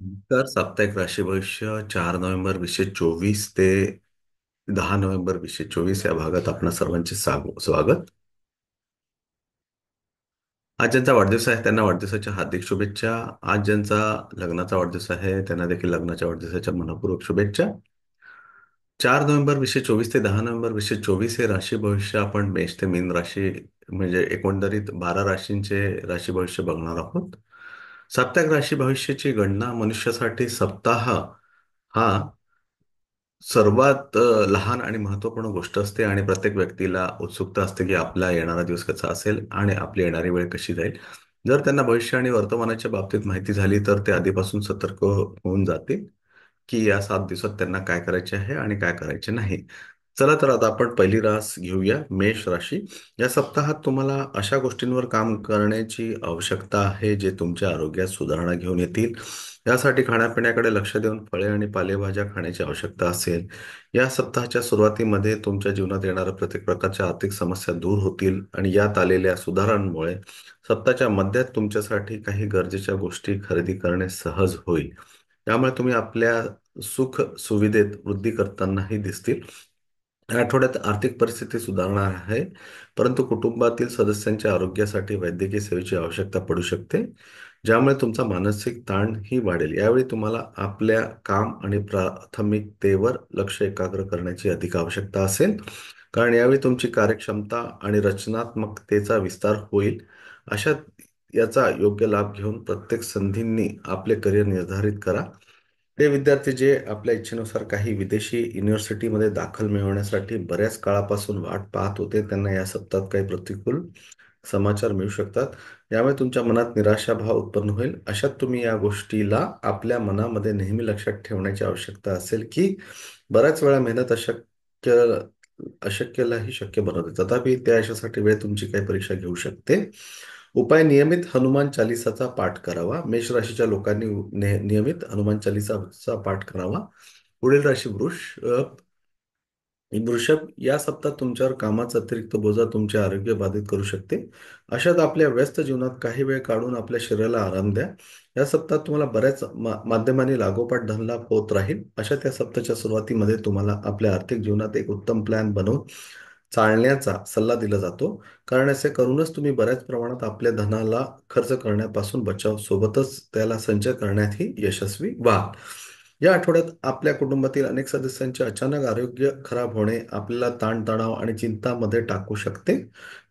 तर साप्ताहिक राशी भविष्य 4 नोव्हेंबर 2024 ते 10 नोव्हेंबर 2024 या भागात आपणा सर्वांचे स्वागत. आज ज्यांचा वाढदिवस आहे त्यांना वाढदिवसाच्या हार्दिक शुभेच्छा. आज ज्यांचा लग्नाचा वाढदिवस आहे त्यांना देखील लग्नाच्या वाढदिवसाच्या मनपूर्वक शुभेच्छा. 4 नोव्हेंबर 2024 ते 10 नोव्हेंबर 2024 हे राशी भविष्य आपण मेष ते मीन राशी म्हणजे एकंदरीत 12 राशींचे राशी भविष्य बघणार आहोत. साप्ताहिक राशी भविष्याची गणना मनुष्यासाठी सप्ताह हा सर्वात लहान आणि महत्त्वपूर्ण गोष्ट असते आणि प्रत्येक व्यक्तीला उत्सुकता असते की आपला येणारा दिवस कसा असेल आणि आपली येणारी वेळ कशी जाईल. जर त्यांना भविष्य आणि वर्तमानाच्या बाबतीत माहिती झाली तर ते आधीपासून सतर्क होऊन जातील की या 7 दिवसात त्यांना काय करायचे आहे आणि काय करायचे नाही. चला तर आता आपण पहिली रास घेऊया, मेष राशी. या सप्ताहात तुम्हाला अशा गोष्टींवर काम करण्याची आवश्यकता आहे जे तुमच्या आरोग्यात सुधारणा घेऊन येतील. यासाठी खाण्यापिण्याकडे लक्ष देऊन फळे आणि पालेभाज्या खाण्याची आवश्यकता असेल. या सप्ताहाच्या सुरुवातीमध्ये तुमच्या जीवनात येणाऱ्या प्रत्येक प्रकारच्या आर्थिक समस्या दूर होतील आणि यात आलेल्या सुधारांमुळे सप्ताहाच्या मध्यात तुमच्यासाठी काही गरजेच्या गोष्टी खरेदी करणे सहज होईल. त्यामुळे तुम्ही आपल्या सुख सुविधेत वृद्धी करतानाही दिसतील. या आठवड्यात आर्थिक परिस्थिती सुधारणार आहे, परंतु कुटुंबातील सदस्यांच्या आरोग्यासाठी वैद्यकीय सेवेची आवश्यकता पडू शकते, ज्यामुळे तुमचा मानसिक ताणही वाढेल. यावेळी तुम्हाला आपल्या काम आणि प्राथमिकतेवर लक्ष एकाग्र करण्याची अधिक आवश्यकता असेल, कारण यावेळी तुमची कार्यक्षमता आणि रचनात्मकतेचा विस्तार होईल. अशा याचा योग्य लाभ घेऊन प्रत्येक संधींनी आपले करिअर निर्धारित करा. ते विद्यार्थी जे आपल्या इच्छेनुसार काही विदेशी युनिव्हर्सिटीमध्ये दाखल मिळवण्यासाठी बऱ्याच काळापासून वाट पाहत होते त्यांना या सप्ताहात काही प्रतिकूल समाचार मिळू शकतात. यामुळे तुमच्या मनात निराशाभाव उत्पन्न होईल. अशात तुम्ही या गोष्टीला आपल्या मनामध्ये नेहमी लक्षात ठेवण्याची आवश्यकता असेल की बऱ्याच वेळा मेहनत अशक्यलाही शक्य बनवते. तथापि त्या यशासाठी वेळ तुमची काही परीक्षा घेऊ शकते. उपाय: नियमित हनुमान चालिसाचा पाठ करावा. मेष राशीच्या लोकांनी नियमित हनुमान चालिसाचा पाठ करावा. पुढील राशी वृषभ. या सप्ताहात तुमच्यावर कामाचा अतिरिक्त बोजा तुमचे आरोग्य बाधित करू शकते. अशात आपल्या व्यस्त जीवनात काही वेळ काढून आपल्या शरीराला आराम द्या. या सप्ताहात तुम्हाला बऱ्याच माध्यमांनी लागोपाठ धनलाभ होत राहील. अशात या सप्ताहाच्या सुरुवातीमध्ये तुम्हाला आपल्या आर्थिक जीवनात एक उत्तम प्लॅन बनवून चालण्याचा सल्ला दिला जातो, कारण असे करूनच तुम्ही बऱ्याच प्रमाणात आपल्या धनाला खर्च करण्यापासून बचाव सोबतच त्याला संचय करण्यातही यशस्वी व्हाल. या आठवड्यात आपल्या कुटुंबातील अनेक सदस्यांचे अचानक आरोग्य खराब होणे आपल्याला ताणतणाव आणि चिंतामध्ये टाकू शकते.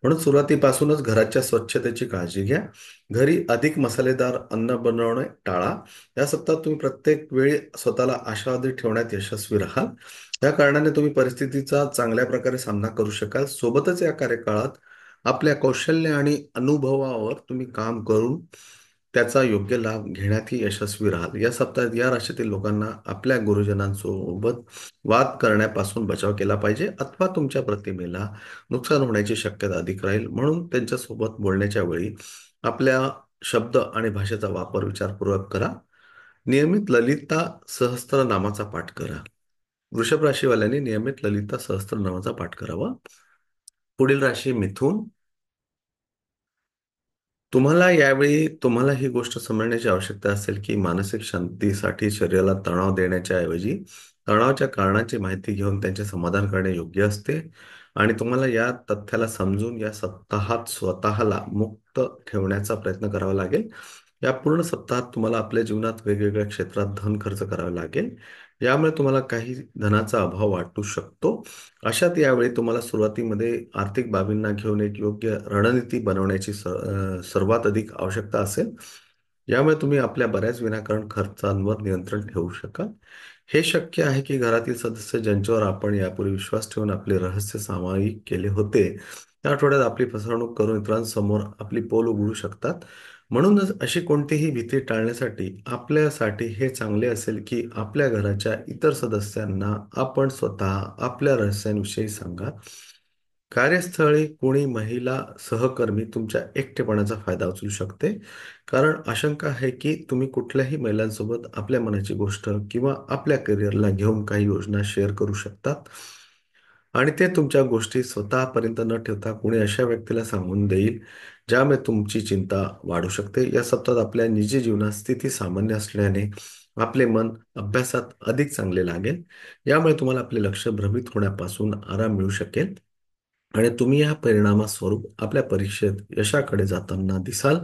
म्हणून सुरुवातीपासूनच घराच्या स्वच्छतेची काळजी घ्या. घरी अधिक मसालेदार अन्न बनवणे टाळा. या सप्ताहात तुम्ही प्रत्येक वेळी स्वतःला आशावादी ठेवण्यात यशस्वी राहाल. या कारणाने तुम्ही परिस्थितीचा चांगल्या प्रकारे सामना करू शकाल. सोबतच या कार्यकाळात आपल्या कौशल्य आणि अनुभवावर तुम्ही काम करून त्याचा योग्य लाभ घेण्यातही यशस्वी राहाल. या सप्ताहात या राशीतील लोकांना आपल्या गुरुजनांसोबत वाद करण्यापासून बचाव केला पाहिजे, अथवा तुमच्या प्रतिमेला नुकसान होण्याची शक्यता अधिक राहील. म्हणून त्यांच्यासोबत बोलण्याच्या वेळी आपल्या शब्द आणि भाषेचा वापर विचारपूर्वक करा. नियमित ललिता सहस्त्रनामाचा पाठ करा. वृषभ राशीवाल्यांनी नियमित ललिता सहस्त्रनामाचा पाठ करावा. पुढील राशी मिथुन. तुम्हाला यावेळी तुम्हाला ही गोष्ट समजण्याची आवश्यकता असेल की मानसिक शांतीसाठी शरीराला तणाव देण्याच्या ऐवजी तणावाच्या कारणाची माहिती घेऊन त्यांचे समाधान करणे योग्य असते, आणि तुम्हाला या तथ्याला समजून या सप्ताहात स्वतःला मुक्त ठेवण्याचा प्रयत्न करावा लागेल. या पूर्ण सप्ताहात तुम्हाला आपल्या जीवनात वेगवेगळ्या क्षेत्रात धन खर्च करावे लागेल. यामुळे तुम्हाला काही धनाचा अभाव वाटू शकतो. अशात यावेळी तुम्हाला सुरुवातीमध्ये आर्थिक बाबींना घेऊन एक योग्य रणनीती बनवण्याची सर्वात अधिक आवश्यकता असेल. यामुळे तुम्ही आपल्या बऱ्याच विनाकारण खर्चांवर नियंत्रण ठेवू शकाल. हे शक्य आहे की घरातील सदस्य ज्यांच्यावर आपण यापूर्वी विश्वास ठेवून आपले रहस्य सामायिक केले होते, त्या आठवड्यात आपली फसवणूक करून इतरांसमोर आपली पोल उघडू शकतात. म्हणूनच अशी कोणतीही भीती टाळण्यासाठी आपल्यासाठी हे चांगले असेल की आपल्या घराच्या इतर सदस्यांना आपण स्वतः आपल्या रहस्यांविषयी सांगा. कार्यस्थळी कोणी महिला सहकर्मी तुमच्या एकटेपणाचा फायदा उचलू शकते, कारण आशंका आहे की तुम्ही कुठल्याही महिलांसोबत आपल्या मनाची गोष्ट किंवा आपल्या करिअरला घेऊन काही योजना शेअर करू शकतात. आणि ते तुमच्या गोष्टी स्वतःपर्यंत न ठेवता कोणी अशा व्यक्तीला सांगून देईल, ज्यामुळे तुमची चिंता वाढू शकते. या सप्ताहात आपल्या निजी जीवनात स्थिती सामान्य असल्याने आपले मन अभ्यासात अधिक चांगले लागेल. यामुळे तुम्हाला आपले लक्ष भ्रमित होण्यापासून आराम मिळू शकेल आणि तुम्ही या परिणामास्वरूप आपल्या परीक्षेत यशाकडे जाताना दिसाल.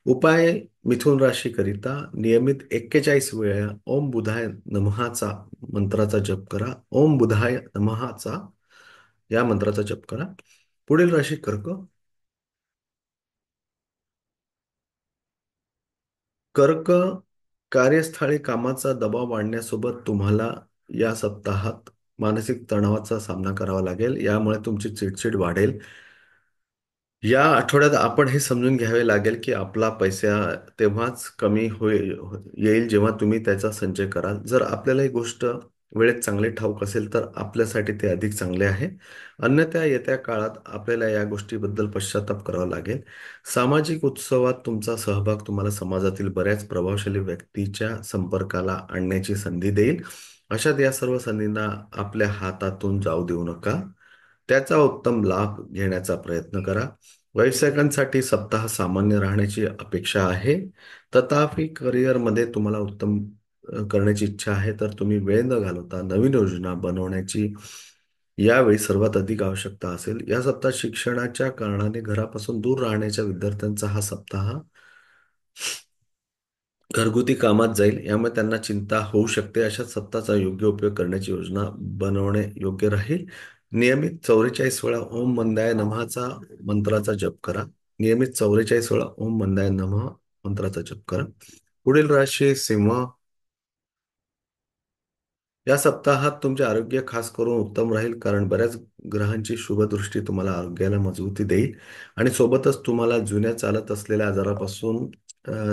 उपाय: मिथुन राशीकरिता नियमित 41 वेळा ओम बुधाय नमःचा मंत्राचा जप करा. ओम बुधाय नमःचा या मंत्राचा जप करा. पुढील राशी कर्क. कर्क, कार्यस्थळी कामाचा दबाव वाढण्यासोबत तुम्हाला या सप्ताहात मानसिक तणावाचा सामना करावा लागेल. यामुळे तुमची चिडचिड वाढेल. या आठवड्यात आपण हे समजून घ्यावे लागेल, की आपला पैसा तेव्हाच कमी येईल जेव्हा तुम्ही त्याचा संचय कराल. जर आपल्याला ही गोष्ट वेळेत चांगले ठाऊक असेल, तर आपल्यासाठी ते अधिक चांगले आहे. अन्यथा येत्या काळात आपल्याला या गोष्टीबद्दल पश्चाताप करावा लागेल. सामाजिक उत्सवात तुमचा सहभाग तुम्हाला समाजातील बऱ्याच प्रभावशाली व्यक्तीच्या संपर्काला आणण्याची संधी देईल. अशात या सर्व संधींना आपल्या हातातून जाऊ देऊ नका. त्याचा उत्तम लाभ घेण्याचा प्रयत्न करा. व्यावसायिकांसाठी सप्ताह सामान्य राहण्याची अपेक्षा आहे. तथापि करिअरमध्ये तुम्हाला उत्तम करण्याची इच्छा आहे, तर तुम्ही वेळ न घालवता नवीन योजना बनवण्याची यावेळी सर्वात अधिक आवश्यकता असेल. या सप्ताहात शिक्षणाच्या कारणाने घरापासून दूर राहण्याच्या विद्यार्थ्यांचा हा सप्ताह घरगुती कामात जाईल. यामुळे त्यांना चिंता होऊ शकते. अशा सप्ताहाचा योग्य उपयोग करण्याची योजना बनवणे योग्य राहील. नियमित 44 वेळा ओम मंदाय नमःचा मंत्राचा जप करा. नियमित 44 वेळा ओम मंदाय नमः मंत्राचा जप करा. पुढील राशी सिंह. या सप्ताहात तुमचे आरोग्य खास करून उत्तम राहील, कारण बऱ्याच ग्रहांची शुभदृष्टी तुम्हाला आरोग्याला मजबूती देईल आणि सोबतच तुम्हाला जुन्या चालत असलेल्या आजारापासून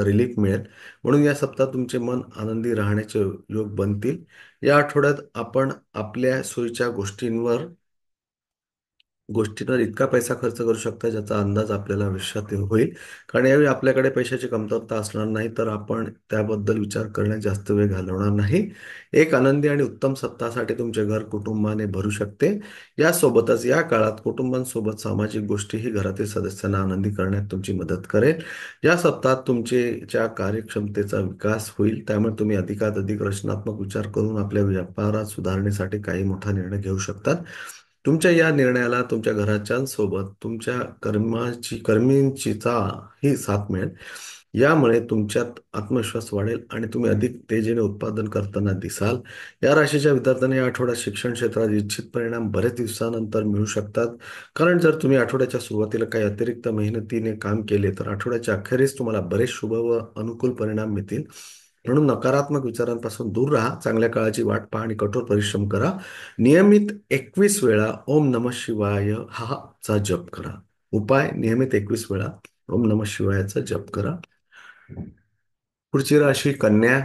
रिलीफ मिळेल. म्हणून या सप्ताहात तुमचे मन आनंदी राहण्याचे योग बनतील. या आठवड्यात आपण आपल्या सोयीच्या गोष्टींवर इतका पैसा खर्च करू शकता, ज्याचा अंदाज आपल्याला आयुष्यात होईल. कारण यावेळी आपल्याकडे पैशाची कमतरता असणार नाही, तर आपण त्याबद्दल विचार करण्यात जास्त वेळ घालवणार नाही. एक आनंदी आणि उत्तम सप्ताहासाठी तुमचे घर कुटुंबाने भरू शकते. यासोबतच या काळात कुटुंबांसोबत सामाजिक गोष्टीही घरातील सदस्यांना आनंदी करण्यात तुमची मदत करेल. या सप्ताहात तुमच्या कार्यक्षमतेचा विकास होईल. त्यामुळे तुम्ही अधिकाधिक रचनात्मक विचार करून आपल्या व्यापारात सुधारणेसाठी काही मोठा निर्णय घेऊ शकतात. तुमच्या या निर्णयाला तुमच्या घरच्यांसोबत तुमच्या कर्मींचीचा ही साथ मिळेल. यामुळे तुमच्यात आत्मविश्वास वाढेल आणि तुम्ही अधिक तेजीने उत्पादन करताना दिसाल. या राशीच्या विद्यार्थ्यांना या आठवड्यात शिक्षण क्षेत्रात इच्छित परिणाम बरेच दिवसानंतर मिळू शकतात. कारण जर तुम्ही आठवड्याच्या सुरुवातीला काही अतिरिक्त मेहनतीने काम केले, तर आठवड्याच्या अखेरीस तुम्हाला बरेच शुभ व अनुकूल परिणाम मिळतील. म्हणून नकारात्मक विचारांपासून दूर राहा. चांगल्या काळाची वाट पहा आणि कठोर परिश्रम करा. नियमित 21 वेळा ओम नमः शिवाय हा चा जप करा. उपाय: नियमित 21 वेळा ओम नमः शिवायचा जप करा. पुढची राशी कन्या.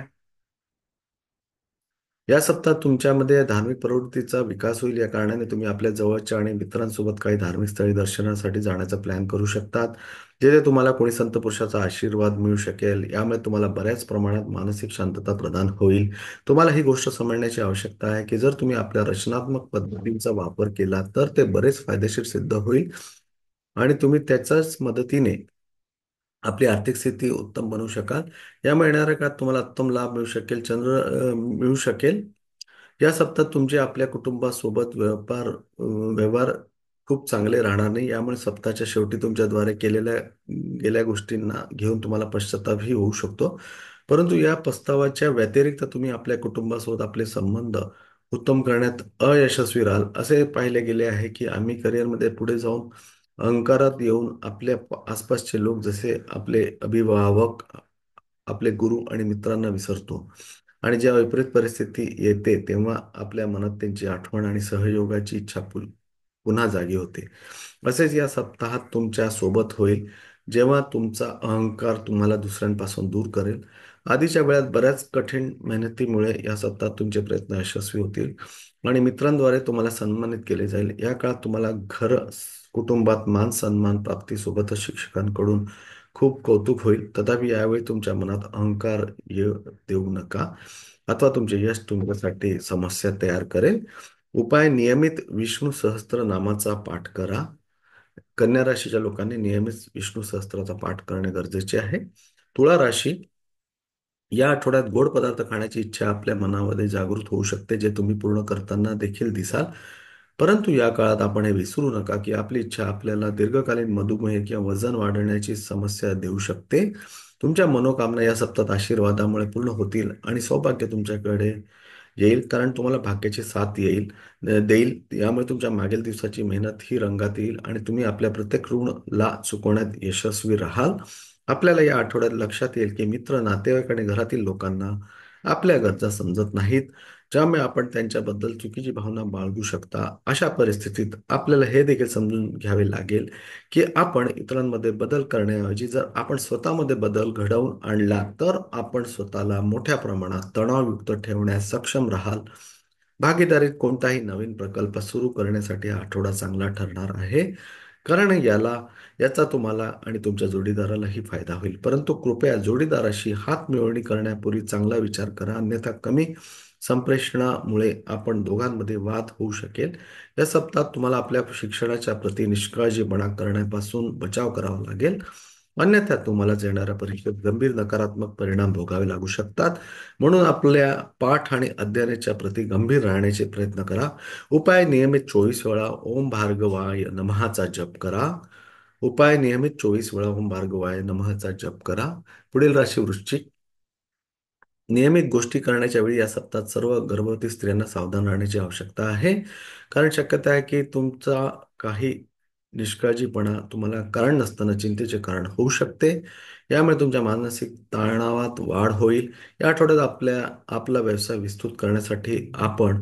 या सप्ताहात तुमच्यामध्ये धार्मिक प्रवृत्तीचा विकास होईल. या कारणाने तुम्ही आपल्या जवळच्या आणि मित्रांसोबत काही धार्मिक स्थळी दर्शनासाठी जाण्याचा प्लॅन करू शकतात, जेथे तुम्हाला कोणी संत पुरुषाचा आशीर्वाद मिळू शकेल. यामुळे तुम्हाला बऱ्याच प्रमाणात मानसिक शांतता प्रदान होईल. तुम्हाला ही गोष्ट समजण्याची आवश्यकता आहे, की जर तुम्ही आपल्या रचनात्मक पद्धतींचा वापर केला, तर ते बरेच फायदेशीर सिद्ध होईल आणि तुम्ही त्याच्याच मदतीने आपली आर्थिक स्थिती उत्तम बनवू शकाल. यामुळे येणाऱ्या काळात तुम्हाला उत्तम लाभ मिळू शकेल. या सप्ताहात तुमचे आपल्या कुटुंबासोबत व्यवहार खूप चांगले राहणार नाही. यामुळे सप्ताहाच्या शेवटी तुमच्याद्वारे केलेल्या गेल्या गोष्टींना घेऊन तुम्हाला पश्चातापही होऊ शकतो. परंतु या प्रस्तावाच्या व्यतिरिक्त तुम्ही आपल्या कुटुंबासोबत आपले संबंध उत्तम करण्यात अयशस्वी राहाल. असे पाहिले गेले आहे, की आम्ही करिअरमध्ये पुढे जाऊन अहंकारात येऊन आपल्या आसपासचे लोक, जसे आपले अभिभावक, आपले गुरु आणि मित्रांना विसरतो आणि जेव्हा विपरीत परिस्थिती येते, तेव्हा आपल्या मनात त्यांची आठवण आणि सहयोगाची इच्छा पुन्हा जागी होते. असेच या सप्ताहात तुमच्या सोबत होईल, जेव्हा तुमचा अहंकार तुम्हाला दुसऱ्यांपासून दूर करेल. आधीच्या वेळात बऱ्याच कठीण मेहनतीमुळे या सप्ताहात तुमचे प्रयत्न यशस्वी होतील आणि मित्रांद्वारे तुम्हाला सन्मानित केले जाईल. या काळात तुम्हाला कुटुंबात मान सन्मान प्राप्तीसोबतच शिक्षकांकडून खूप कौतुक होईल. तथापि यावेळी तुमच्या मनात अहंकार देऊ नका, अथवा तुमचे यश तुमच्यासाठी समस्या तयार करेल. उपाय: नियमित विष्णू सहस्त्रनामाचा पाठ करा. कन्या राशीच्या लोकांनी नियमित विष्णू सहस्त्राचा पाठ करणे गरजेचे आहे. तुळा राशी: या आठवड्यात गोड पदार्थ खाण्याची इच्छा आपल्या मनामध्ये जागृत होऊ शकते, जे तुम्ही पूर्ण करताना देखील दिसाल. परंतु या काळात आपण हे विसरू नका, की आपली इच्छा आपल्याला दीर्घकालीन मधुमेह किंवा वजन वाढवण्याची समस्या देऊ शकते. तुमच्या मनोकामना या सप्ताहात आशीर्वादामुळे पूर्ण होतील आणि सौभाग्य तुमच्याकडे येईल, कारण तुम्हाला भाग्याची साथ देईल. यामुळे तुमच्या मागील दिवसाची मेहनत ही रंगात येईल आणि तुम्ही आपल्या प्रत्येक ऋणला चुकवण्यात यशस्वी राहाल. आपल्याला या आठवड्यात लक्षात येईल की मित्र, नातेवाईक आणि घरातील लोकांना आपल्या गरजा समजत नाहीत, ज्यामुळे आपण त्यांच्याबद्दल चुकीची भावना बाळगू शकता. अशा परिस्थितीत आपल्याला हे देखील समजून घ्यावे लागेल की आपण इतरांमध्ये बदल करण्याऐवजी जर आपण स्वतःमध्ये बदल घडवून आणला तर आपण स्वतःला मोठ्या प्रमाणात तणावयुक्त ठेवण्यास सक्षम राहाल. भागीदारीत कोणताही नवीन प्रकल्प सुरू करण्यासाठी हा आठवडा चांगला ठरणार आहे, कारण याचा तुम्हाला आणि तुमच्या जोडीदारालाही फायदा होईल. परंतु कृपया जोडीदाराशी हातमिळवणी करण्यापूर्वी चांगला विचार करा, अन्यथा कमी संप्रेषणामुळे आपण दोघांमध्ये वाद होऊ शकेल. या सप्ताहात तुम्हाला आपल्या शिक्षणाच्या प्रती निष्काळजीपणा करण्यापासून बचाव करावा लागेल, अन्यथा तुम्हालाच येणाऱ्या परीक्षेत गंभीर नकारात्मक परिणाम भोगावे लागू शकतात. म्हणून आपल्या पाठ आणि अध्ययनाच्या प्रती गंभीर राहण्याचे प्रयत्न करा. उपाय: नियमित 24 वेळा ओम भार्गवाय नमःचा जप करा. उपाय: नियमित 24 वेळा ओम भार्गवाय नमःचा जप करा. पुढील राशी वृश्चिक. नियमित गोष्टी करण्याच्या वेळी या सप्ताहात सर्व गर्भवती स्त्रियांना सावधान राहण्याची आवश्यकता आहे, कारण शक्यता आहे की तुमचा काही निष्काळजीपणा तुम्हाला कारण नसताना चिंतेचे कारण होऊ शकते. यामुळे तुमच्या मानसिक तणावात वाढ होईल. या आठवड्यात आपला व्यवसाय विस्तृत करण्यासाठी आपण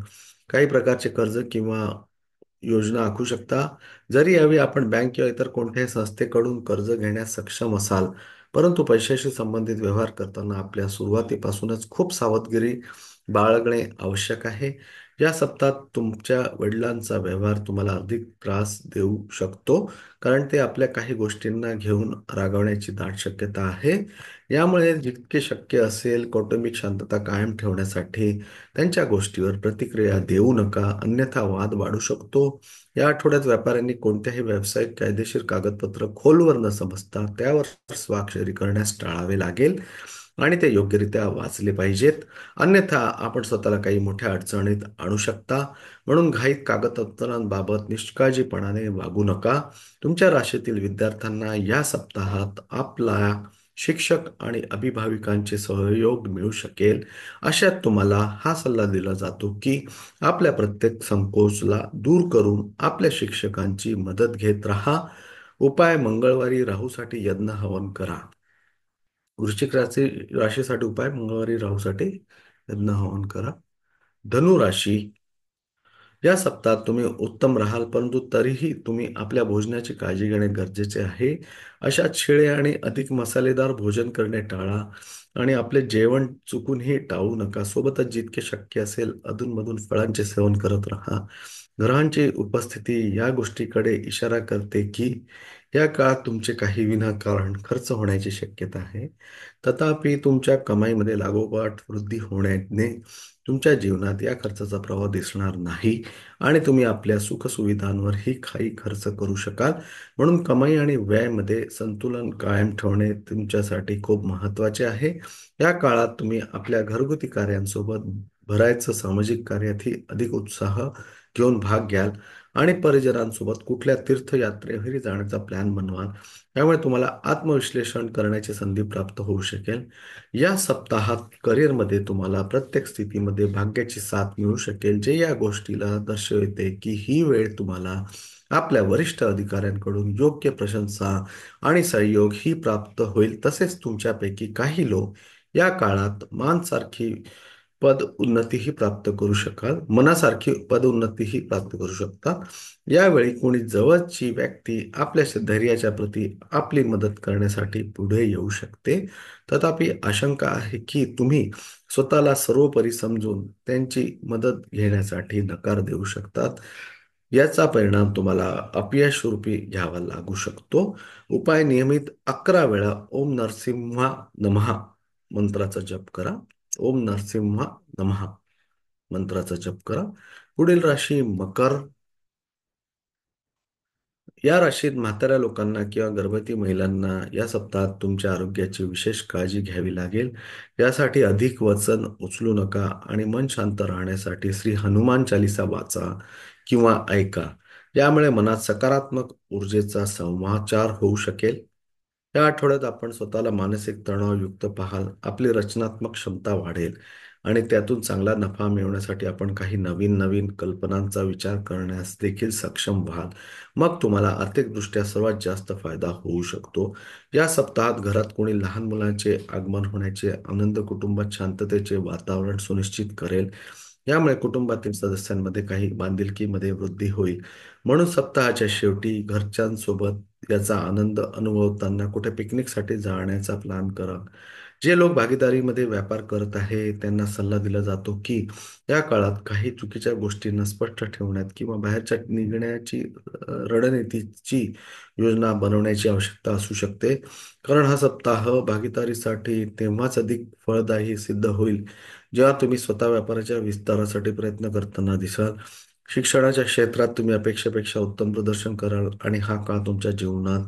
काही प्रकारचे कर्ज किंवा योजना आखू शकता. जरी यावेळी आपण बँक किंवा इतर कोणत्याही संस्थेकडून कर्ज घेण्यास सक्षम असाल, परंतु पैशाशी संबंधित व्यवहार करताना आपल्या सुरुवातीपासूनच खूप सावधगिरी बाळगणे आवश्यक आहे. या सप्ताहात तुमच्या वडिलांचा व्यवहार तुम्हाला अधिक त्रास देऊ शकतो, कारण ते आपल्या काही गोष्टींना घेऊन रागावण्याची दाट शक्यता आहे. यामुळे जितके शक्य असेल कौटुंबिक शांतता कायम ठेवण्यासाठी त्यांच्या गोष्टीवर प्रतिक्रिया देऊ नका, अन्यथा वाद वाढू शकतो. या आठवड्यात व्यापाऱ्यांनी कोणत्याही व्यावसायिक कायदेशीर कागदपत्र खोलवर न समजता त्यावर स्वाक्षरी करण्यास टाळावे लागेल आणि ते योग्यरित्या वाचले पाहिजेत, अन्यथा आपण स्वतःला काही मोठ्या अडचणीत आणू शकता. म्हणून घाईत कागदपत्रांबाबत निष्काळजीपणाने वागू नका. तुमच्या राशीतील विद्यार्थ्यांना या सप्ताहात आपला शिक्षक आणि अभिभाविकांचे सहयोग मिळू शकेल. अशात तुम्हाला हा सल्ला दिला जातो की आपल्या प्रत्येक संकोचला दूर करून आपल्या शिक्षकांची मदत घेत राहा. उपाय: मंगळवारी राहूसाठी यज्ञ हवन करा. वृश्चिक राशीसाठी उपाय: मंगळवारी राहूसाठी यज्ञ हवन करा. धनु राशी. या सप्ताहात तुम्ही उत्तम राहाल, परंतु तरीही तुम्ही आपल्या भोजनाची काळजी घेणे गरजेचे आहे. अशात शिळे आणि अधिक मसालेदार भोजन करणे टाळा आणि आपले जेवण चुकूनही टाळू नका. सोबतच जितके शक्य असेल अधूनमधून फळांचे सेवन करत राहा. ग्रहांची उपस्थिती या गोष्टीकडे इशारा करते की या काळात तुमचे काही विनाकारण खर्च होण्याची शक्यता आहे. तथापि तुमच्या कमाईमध्ये लागोपाठ वृद्धी होण्याने तुमच्या जीवनात या खर्चाचा प्रभाव दिसणार नाही आणि तुम्ही आपल्या सुखसुविधांवरही काही खर्च करू शकाल. म्हणून कमाई आणि व्ययामध्ये संतुलन कायम ठेवणे तुमच्यासाठी खूप महत्त्वाचे आहे. या काळात तुम्ही आपल्या घरगुती कार्यांसोबत भरायचं सामाजिक कार्यातही अधिक उत्साह घेऊन भाग घ्याल आणि परिजनांसोबत कुठल्या तीर्थयात्रेवरही जाण्याचा प्लॅन बनवाल. त्यामुळे तुम्हाला आत्मविश्लेषण करण्याची संधी प्राप्त होऊ शकेल. या सप्ताहात करिअरमध्ये तुम्हाला प्रत्येक स्थितीमध्ये भाग्याची साथ मिळू शकेल, जे या गोष्टीला दर्शवते की ही वेळ तुम्हाला आपल्या वरिष्ठ अधिकाऱ्यांकडून योग्य प्रशंसा आणि सहयोग ही प्राप्त होईल. तसेच तुमच्यापैकी काही लोक या काळात मनासारखी पद उन्नतीही प्राप्त करू शकतात. यावेळी कोणी जवळची व्यक्ती आपल्या धैर्याच्या प्रती आपली मदत करण्यासाठी पुढे येऊ शकते. तथापि आशंका आहे की तुम्ही स्वतःला सर्वोपरी समजून त्यांची मदत घेण्यासाठी नकार देऊ शकतात. याचा परिणाम तुम्हाला अपयश रूपी घ्यावा लागू शकतो. उपाय: नियमित 11 वेळा ओम नरसिंहा नमः मंत्राचा जप करा. ओम नरसिंहा नमः मंत्राचा जप करा. पुढील राशी मकर. या राशीत म्हाताऱ्या लोकांना किंवा गर्भवती महिलांना या सप्ताहात तुमच्या आरोग्याची विशेष काळजी घ्यावी लागेल. यासाठी अधिक वजन उचलू नका आणि मन शांत राहण्यासाठी श्री हनुमान चालीसा वाचा किंवा ऐका. यामुळे मनात सकारात्मक ऊर्जेचा संचार होऊ शकेल. या आठवड्यात आपण स्वतःला मानसिक तणावयुक्त पाहाल, आपली रचनात्मक क्षमता वाढेल आणि त्यातून चांगला नफा मिळवण्यासाठी आपण काही नवीन नवीन कल्पनांचा विचार करण्यास देखील सक्षम व्हाल. मग तुम्हाला आर्थिकदृष्ट्या सर्वात जास्त फायदा होऊ शकतो. या सप्ताहात घरात कोणी लहान मुलांचे आगमन होण्याचे आनंद कुटुंबात शांततेचे वातावरण सुनिश्चित करेल. यामुळे कुटुंबातील सदस्यांमध्ये काही बांधिलकीमध्ये वृद्धी होईल. म्हणून सप्ताहाच्या शेवटी घरच्यांसोबत याचा आनंद अनुभवताना कुठे पिकनिकसाठी जाण्याचा प्लॅन करा. जे लोक भागीदारीमध्ये व्यापार करत आहे त्यांना सल्ला दिला जातो की या काळात काही चुकीच्या गोष्टींना स्पष्ट ठेवण्यात किंवा बाहेरच्या निघण्याची रणनीतीची योजना बनवण्याची आवश्यकता असू शकते. कारण हा सप्ताह भागीदारीसाठी तेव्हाच अधिक फळदायी सिद्ध होईल जेव्हा तुम्ही स्वतः व्यापाराच्या विस्तारासाठी प्रयत्न करताना दिसाल. शिक्षणाच्या क्षेत्रात तुम्ही अपेक्षेपेक्षा उत्तम प्रदर्शन कराल आणि हा काळ तुमच्या जीवनात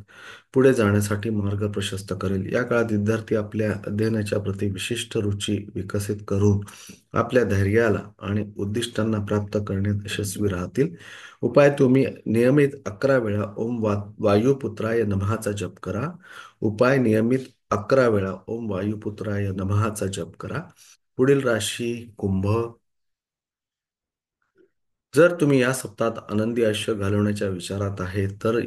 पुढे जाण्यासाठी मार्ग प्रशस्त करेल. या काळात विद्यार्थी आपल्या अध्ययनाच्या प्रती विशिष्ट रुची विकसित करून आपल्या धैर्याला आणि उद्दिष्टांना प्राप्त करण्यात यशस्वी राहतील. उपाय तुम्ही नियमित 11 वेळा वायुपुत्राय नमःचा जप करा. उपाय नियमित 11 वेळा ओम वायुपुत्राय नमःचा जप करा. पुढील राशी कुंभ. जर तुम्ही या सप्ताहात आनंदी आयुष्य घालवण्याच्या विचारात आहे तर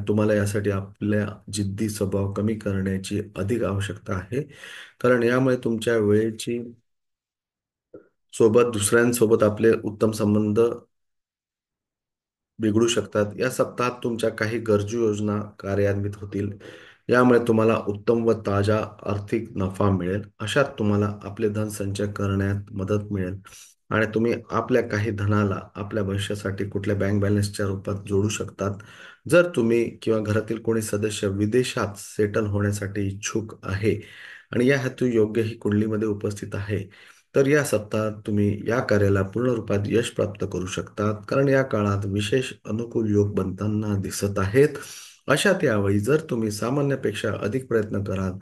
तुम्हाला यासाठी आपल्या जिद्दी स्वभाव कमी करण्याची अधिक आवश्यकता आहे. कारण यामुळे तुमच्या वेळेची सोबत दुसऱ्यांसोबत आपले उत्तम संबंध बिघडू शकतात. या सप्ताहात तुमच्या काही गरजू योजना कार्यान्वित होतील. यामुळे तुम्हाला उत्तम व ताजा आर्थिक नफा मिळेल. अशात तुम्हाला आपले धन संचय करण्यात मदत मिळेल आणि तुम्ही आपल्या काही धनाला आपल्या भविष्यासाठी कुठल्या बँक बॅलन्सच्या रूपात जोडू शकतात. जर तुम्ही किंवा घरातील कोणी सदस्य विदेशात सेटल होण्यासाठी इच्छुक आहे आणि या हेतू योग्य ही कुंडलीमध्ये उपस्थित आहे तर या सप्ताहात तुम्ही या कार्याला पूर्ण रूपात यश प्राप्त करू शकतात. कारण या काळात विशेष अनुकूल योग बनताना दिसत आहेत. अशात यावेळी जर तुम्ही सामान्यपेक्षा अधिक प्रयत्न कराल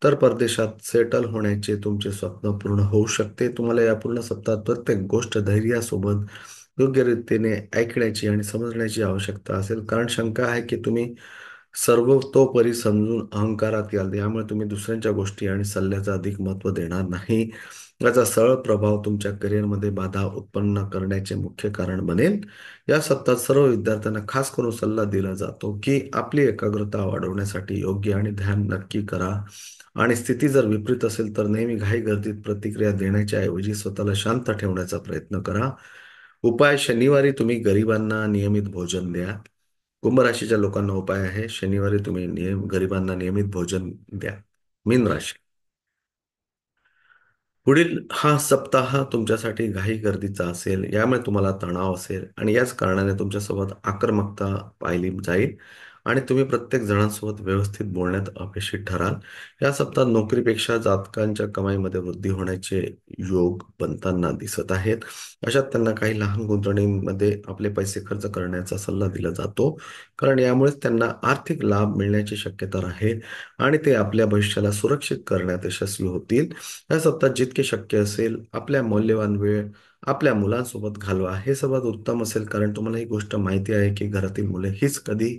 तर परदेशात सेटल होण्याचे तुमचे स्वप्न पूर्ण होऊ शकते. तुम्हाला या पूर्ण सप्ताहात प्रत्येक गोष्ट धैर्यासोबत योग्य रीतीने ऐकण्याची आणि समजण्याची आवश्यकता असेल. कारण शंका आहे की तुम्ही सर्वतोपरी समजून अहंकारात याल. यामुळे तुम्ही दुसऱ्यांच्या गोष्टी आणि सल्ल्याचं अधिक महत्त्व देणार नाही. याचा सरळ प्रभाव तुमच्या करिअरमध्ये बाधा उत्पन्न करण्याचे मुख्य कारण बनेल. या सप्ताहात सर्व विद्यार्थ्यांना खास करून सल्ला दिला जातो की आपली एकाग्रता वाढवण्यासाठी योग्य आणि ध्यान नक्की करा आणि स्थिती जर विपरीत असेल तर नेहमी घाईगर्दीत प्रतिक्रिया देण्याच्या ऐवजी स्वतःला शांत ठेवण्याचा प्रयत्न करा. उपाय शनिवारी तुम्ही गरिबांना नियमित भोजन द्या. कुंभ राशीच्या लोकांना उपाय आहे शनिवारी तुम्ही गरिबांना नियमित भोजन द्या. मीन राशी. पुढील हा सप्ताह तुमच्यासाठी घाई गर्दीचा असेल. यामुळे तुम्हाला तणाव असेल आणि याच कारणाने तुमच्यासोबत आक्रमकता पाहिली जाईल आणि तुम्ही प्रत्येक जणांसोबत व्यवस्थित बोलण्यात अपयशी ठराल. या सप्ताहात नोकरीपेक्षा जातकांच्या कमाईमध्ये वृद्धी होण्याचे योग बनताना दिसत आहेत. अशात त्यांना काही लहान गुंतवणुकीमध्ये आपले पैसे खर्च करण्याचा सल्ला दिला जातो. कारण यामुळेच त्यांना आर्थिक लाभ मिळण्याची शक्यता राहील आणि ते आपल्या भविष्याला सुरक्षित करण्यात यशस्वी होतील. या सप्ताहात जितके शक्य असेल आपल्या मौल्यवान वेळ आपल्या मुलांसोबत घालवा. हे सर्वात उत्तम असेल कारण तुम्हाला ही गोष्ट माहिती आहे की घरातील मुले हीच कधी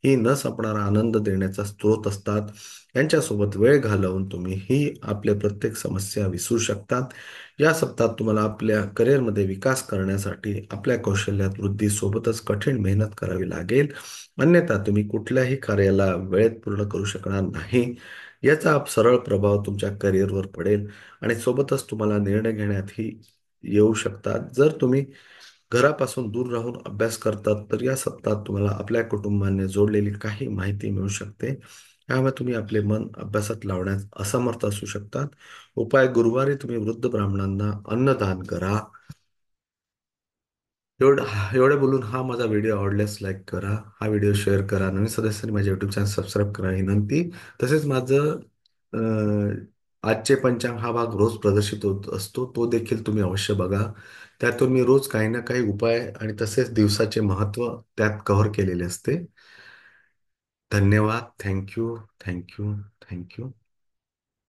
ही न संपणारा आनंद देण्याचा स्रोत असतात. यांच्यासोबत वेळ घालवून तुम्ही ही आपल्या प्रत्येक समस्या विसरू शकतात. या सप्ताहात तुम्हाला आपल्या करिअरमध्ये विकास करण्यासाठी आपल्या कौशल्यात वृद्धी सोबतच कठीण मेहनत करावी लागेल. अन्यथा तुम्ही कुठल्याही कार्याला वेळेत पूर्ण करू शकणार नाही. याचा सरळ प्रभाव तुमच्या करिअरवर पडेल आणि सोबतच तुम्हाला निर्णय घेण्यातही येऊ शकतात. जर तुम्ही घरापासून दूर राहून अभ्यास करतात तर या सप्ताहात तुम्हाला आपल्या कुटुंबाने जोडलेली काही माहिती मिळू शकते. त्यामुळे तुम्ही आपले मन अभ्यासात लावण्यास असमर्थ असू शकतात. उपाय गुरुवारी तुम्ही वृद्ध ब्राह्मणांना अन्नदान करा. एवढं एवढं बोलून हा माझा व्हिडिओ आवडल्यास लाईक करा. हा व्हिडिओ शेअर करा. नवीन सदस्यांनी माझ्या युट्यूब चॅनल सबस्क्राईब करा ही विनंती. तसेच माझं आजचे पंचांग हा भाग रोज प्रदर्शित होत असतो, तो देखील तुम्ही अवश्य बघा. त्यातून मी रोज काही ना काही उपाय आणि तसेच दिवसाचे महत्त्व त्यात कव्हर केलेले असते. धन्यवाद. थँक्यू. थँक्यू. थँक्यू.